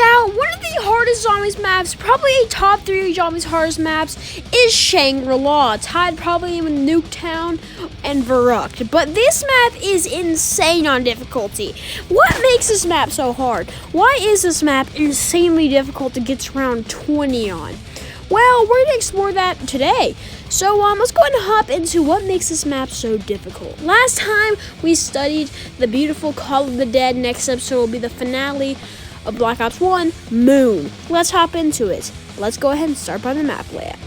out, one of the hardest zombies maps, probably a top 3 zombies hardest maps, is Shangri-La, tied probably with Nuketown and Verrucht. But this map is insane on difficulty. What makes this map so hard? Why is this map insanely difficult to get to round 20 on? Well, we're going to explore that today. So let's go ahead and hop into what makes this map so difficult. Last time we studied the beautiful Call of the Dead. Next episode will be the finale of Black Ops 1, Moon. Let's hop into it. Let's go ahead and start by the map layout.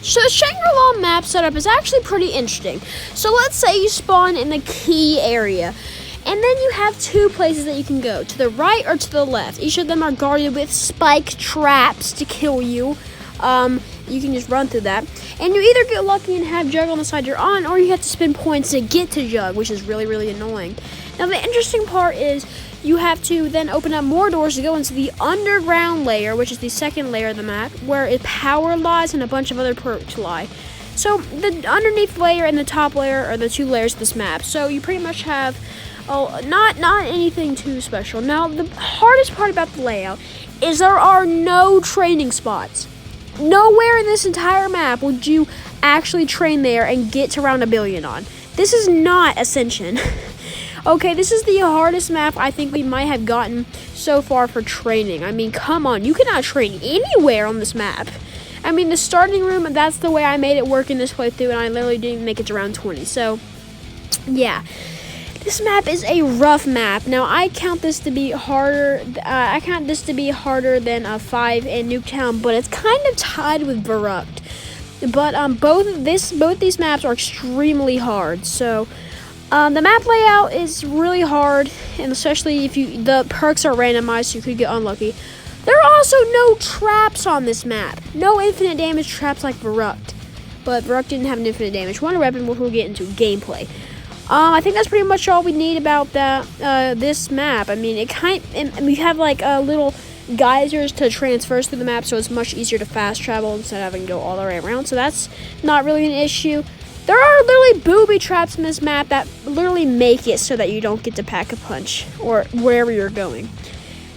So the Shangri-La map setup is actually pretty interesting. So let's say you spawn in the key area, and then you have 2 places that you can go, to the right or to the left. Each of them are guarded with spike traps to kill you. You can just run through that. And you either get lucky and have Jug on the side you're on, or you have to spend points to get to Jug, which is really, really annoying. Now the interesting part is you have to then open up more doors to go into the underground layer, which is the second layer of the map, where power lies and a bunch of other perks lie. So the underneath layer and the top layer are the 2 layers of this map. So you pretty much have not anything too special. Now the hardest part about the layout is there are no training spots. Nowhere in this entire map would you actually train there and get to round 1 billion on. This is not Ascension. Okay, this is the hardest map I think we might have gotten so far for training. I mean, come on, you cannot train anywhere on this map. I mean, the starting room, that's the way I made it work in this playthrough, and I literally didn't even make it to round 20. So, yeah. This map is a rough map. Now, I count this to be harder. I count this to be harder than 5 in Nuketown, but it's kind of tied with Verrucht. But both these maps are extremely hard. So, the map layout is really hard, and especially if the perks are randomized, so you could get unlucky. There are also no traps on this map. No infinite damage traps like Verrucht. But Verrucht didn't have an infinite damage wonder weapon, which we'll get into gameplay. I think that's pretty much all we need about this map. I mean, we have like little geysers to transverse through the map, so it's much easier to fast travel instead of having to go all the way around. So that's not really an issue. There are literally booby traps in this map that literally make it so that you don't get to pack a punch or wherever you're going.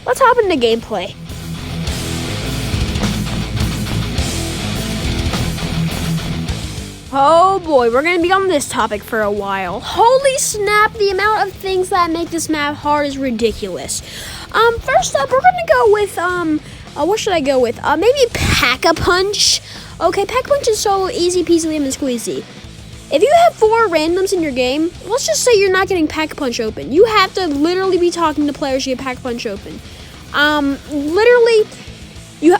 Let's hop into gameplay. Oh boy, we're going to be on this topic for a while. Holy snap, the amount of things that make this map hard is ridiculous. First up, we're going to go with, what should I go with? Maybe Pack-a-Punch. Okay, Pack-a-Punch is so easy peasy lemon squeezy. If you have 4 randoms in your game, let's just say you're not getting Pack-a-Punch open. You have to literally be talking to players to get Pack-a-Punch open.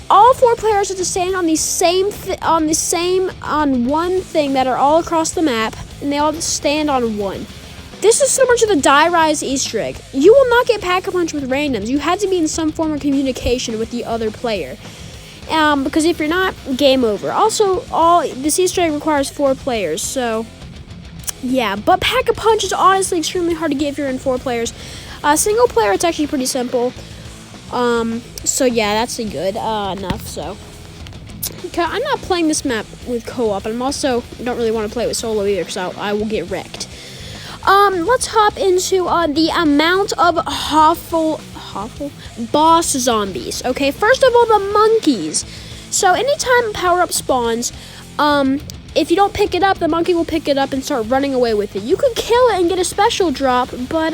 All 4 players have to stand on one thing that are all across the map, and they all stand on one. This is similar to the Die Rise Easter egg. You will not get Pack-a-Punch with randoms. You had to be in some form of communication with the other player. Because if you're not, game over. Also, this Easter egg requires 4 players, so yeah. But Pack-a-Punch is honestly extremely hard to get if you're in 4 players. Single player, it's actually pretty simple. So yeah, that's good enough. So okay, I'm not playing this map with co-op, and I'm also don't really want to play it with solo either because I will get wrecked. Let's hop into the amount of awful boss zombies. Okay, first of all, the monkeys. So anytime power up spawns, if you don't pick it up, the monkey will pick it up and start running away with it. You could kill it and get a special drop, but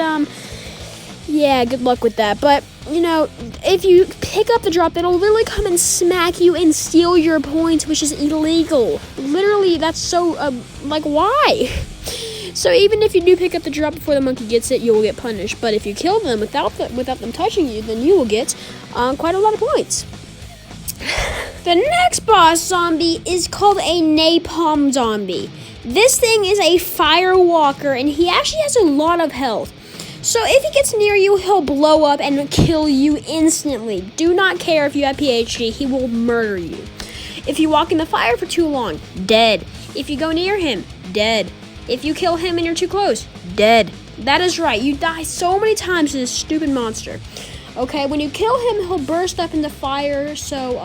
yeah, good luck with that. But you know, if you pick up the drop, it'll literally come and smack you and steal your points, which is illegal. Literally, that's so like, why? So even if you do pick up the drop before the monkey gets it, you will get punished. But if you kill them without them touching you, then you will get quite a lot of points. The next boss zombie is called a napalm zombie. This thing is a fire walker, and he actually has a lot of health. So if he gets near you, he'll blow up and kill you instantly. Do not care if you have PhD, he will murder you. If you walk in the fire for too long, dead. If you go near him, dead. If you kill him and you're too close, dead. That is right, you die so many times to this stupid monster. Okay, when you kill him, he'll burst up into fire, so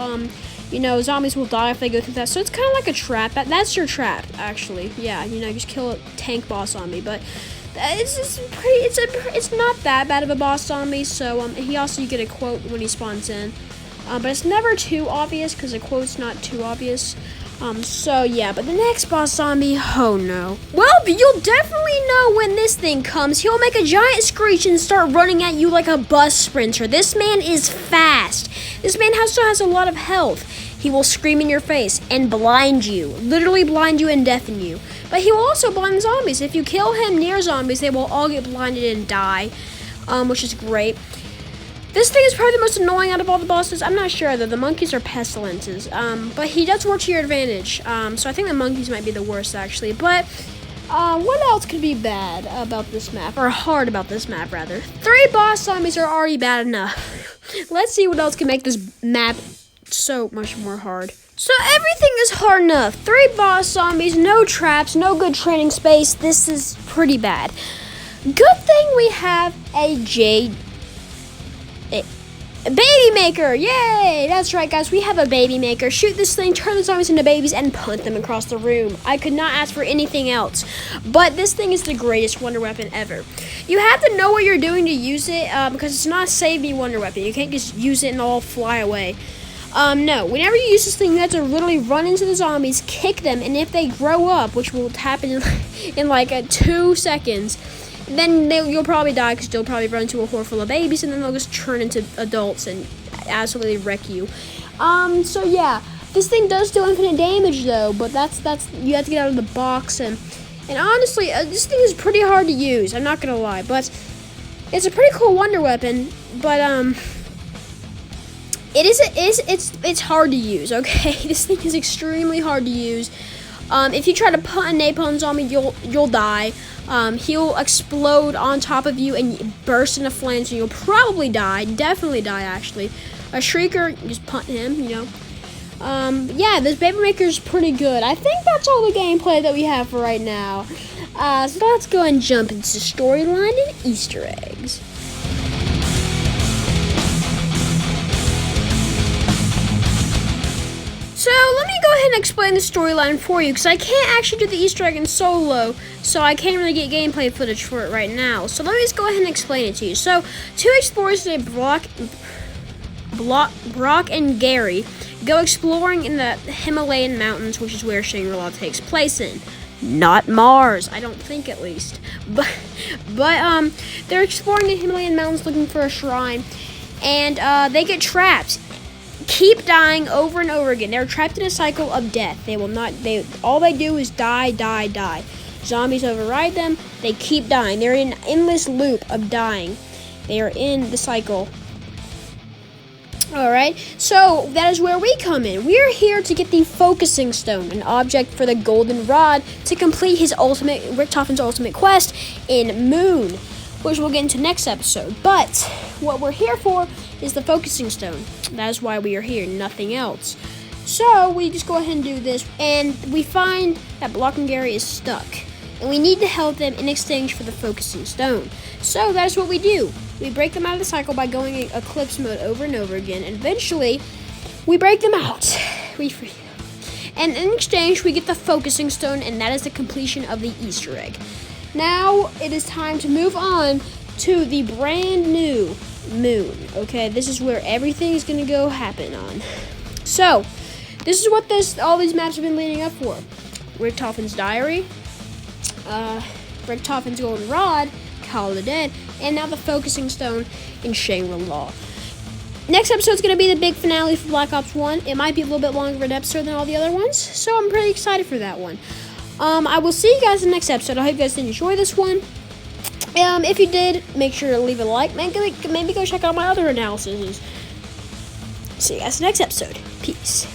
You know, zombies will die if they go through that. So it's kind of like a trap. That's your trap, actually. Yeah, you know, just kill a tank boss zombie. But it's not that bad of a boss zombie. So you get a quote when he spawns in. But it's never too obvious because the quote's not too obvious. So yeah, but the next boss zombie, oh no. Well, you'll definitely know when this thing comes. He'll make a giant screech and start running at you like a bus sprinter. This man is fast. This man also has a lot of health. He will scream in your face and blind you. Literally blind you and deafen you. But he will also blind zombies. If you kill him near zombies, they will all get blinded and die, which is great. This thing is probably the most annoying out of all the bosses. I'm not sure, though. The monkeys are pestilences. But he does work to your advantage. So I think the monkeys might be the worst, actually. But what else could be bad about this map? Or hard about this map, rather. 3 boss zombies are already bad enough. Let's see what else can make this map so much more hard. So everything is hard enough. 3 boss zombies, no traps, no good training space. This is pretty bad. Good thing we have a baby maker. Yay! That's right, guys. We have a baby maker. Shoot this thing, turn the zombies into babies, and punt them across the room. I could not ask for anything else. But this thing is the greatest wonder weapon ever. You have to know what you're doing to use it because it's not a save me wonder weapon. You can't just use it and all fly away. No. Whenever you use this thing, you have to literally run into the zombies, kick them, and if they grow up, which will happen in like 2 seconds, then you'll probably die because you'll probably run into a horde full of babies, and then they'll just turn into adults and absolutely wreck you. So yeah, this thing does do infinite damage though, but that's you have to get out of the box, and honestly, this thing is pretty hard to use. I'm not gonna lie, but it's a pretty cool wonder weapon. But it's hard to use. Okay, this thing is extremely hard to use. If you try to put a napalm zombie, you'll die. He'll explode on top of you and burst into flames, and you'll probably die. Definitely die, actually. A shrieker, you just punt him, you know. Yeah, this baby maker is pretty good. I think that's all the gameplay that we have for right now. So let's go and jump into storyline and Easter eggs. So let me go ahead and explain the storyline for you, because I can't actually do the Easter egg in solo, so I can't really get gameplay footage for it right now. So let me just go ahead and explain it to you. So 2 explorers named Brock and Gary go exploring in the Himalayan mountains, which is where Shangri-La takes place in. Not Mars, I don't think, at least. But they're exploring the Himalayan mountains looking for a shrine, and they get trapped. Keep dying over and over again. They're trapped in a cycle of death. All they do is die. Zombies override them. They keep dying. They're in an endless loop of dying. They are in the cycle. Alright, so that is where we come in. We are here to get the focusing stone, an object for the golden rod, to complete Richtofen's ultimate quest in Moon, which we'll get into next episode. But what we're here for is the focusing stone. That is why we are here, nothing else. So we just go ahead and do this, and we find that Brock and Gary is stuck, and we need to help them in exchange for the focusing stone. So that is what we do. We break them out of the cycle by going in Eclipse mode over and over again, and eventually we break them out. We free them. And in exchange, we get the focusing stone, and that is the completion of the Easter egg. Now it is time to move on to the brand new Moon. Okay, this is where everything is going to go happen on. So, this is what all these maps have been leading up for. Richtofen's Diary, Richtofen's Golden Rod, Call of the Dead, and now the focusing stone in Shangri-La. Next episode is going to be the big finale for Black Ops 1. It might be a little bit longer of an episode than all the other ones, so I'm pretty excited for that one. I will see you guys in the next episode. I hope you guys did enjoy this one. If you did, make sure to leave a like. Maybe go check out my other analyses. See you guys in the next episode. Peace.